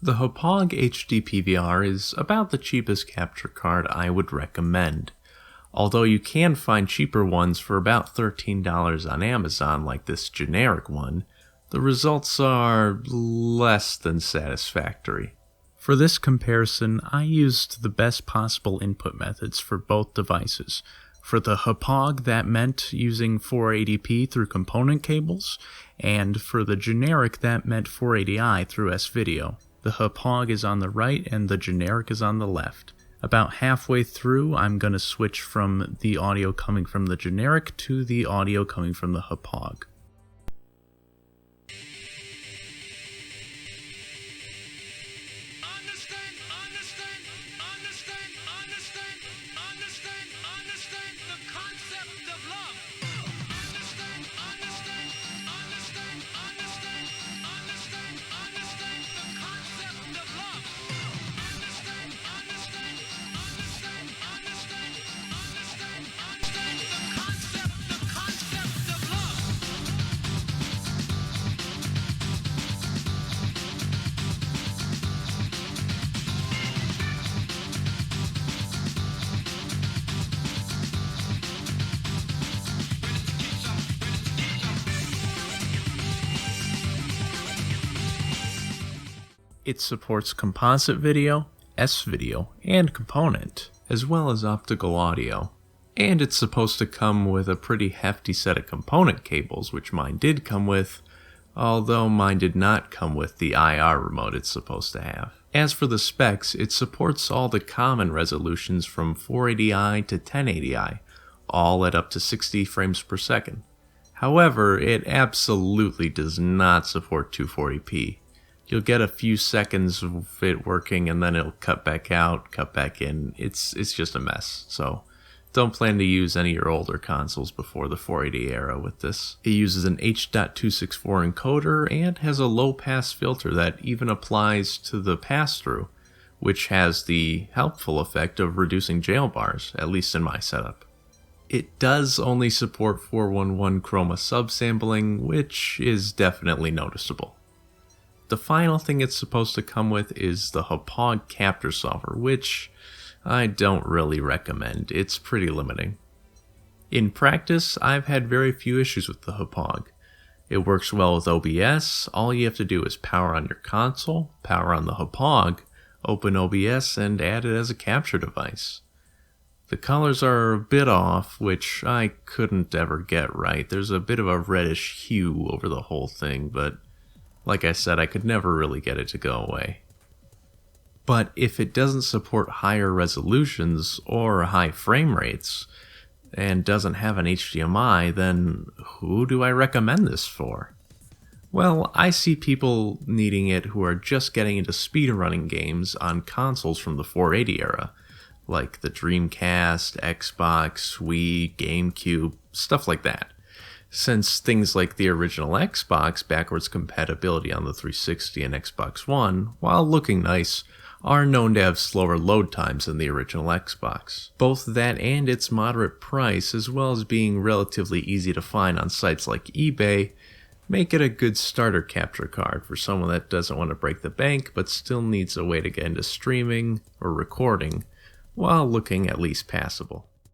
The Hauppauge HDPVR is about the cheapest capture card I would recommend, although you can find cheaper ones for about $13 on Amazon like this generic one. The results are less than satisfactory. For this comparison, I used the best possible input methods for both devices. For the Hauppauge, that meant using 480p through component cables, and for the generic, that meant 480i through S-Video. The Hauppauge is on the right and the generic is on the left. About halfway through, I'm going to switch from the audio coming from the generic to the audio coming from the Hauppauge. It supports composite video, S-Video, and component, as well as optical audio. And it's supposed to come with a pretty hefty set of component cables, which mine did come with, although mine did not come with the IR remote it's supposed to have. As for the specs, it supports all the common resolutions from 480i to 1080i, all at up to 60 frames per second. However, it absolutely does not support 240p. You'll get a few seconds of it working and then it'll cut back out, cut back in. It's just a mess. So don't plan to use any of your older consoles before the 480 era with this. It uses an H.264 encoder and has a low pass filter that even applies to the pass-through, which has the helpful effect of reducing jail bars, at least in my setup. It does only support 411 chroma subsampling, which is definitely noticeable. The final thing it's supposed to come with is the Hauppauge capture solver, which I don't really recommend. It's pretty limiting. In practice, I've had very few issues with the Hauppauge. It works well with OBS. All you have to do is power on your console, power on the Hauppauge, open OBS, and add it as a capture device. The colors are a bit off, which I couldn't ever get right. There's a bit of a reddish hue over the whole thing, but like I said, I could never really get it to go away. But if it doesn't support higher resolutions or high frame rates, and doesn't have an HDMI, then who do I recommend this for? Well, I see people needing it who are just getting into speedrunning games on consoles from the 480 era, like the Dreamcast, Xbox, Wii, GameCube, stuff like that. Since things like the original Xbox backwards compatibility on the 360 and Xbox One, while looking nice, are known to have slower load times than the original Xbox. Both that and its moderate price, as well as being relatively easy to find on sites like eBay, make it a good starter capture card for someone that doesn't want to break the bank but still needs a way to get into streaming or recording while looking at least passable.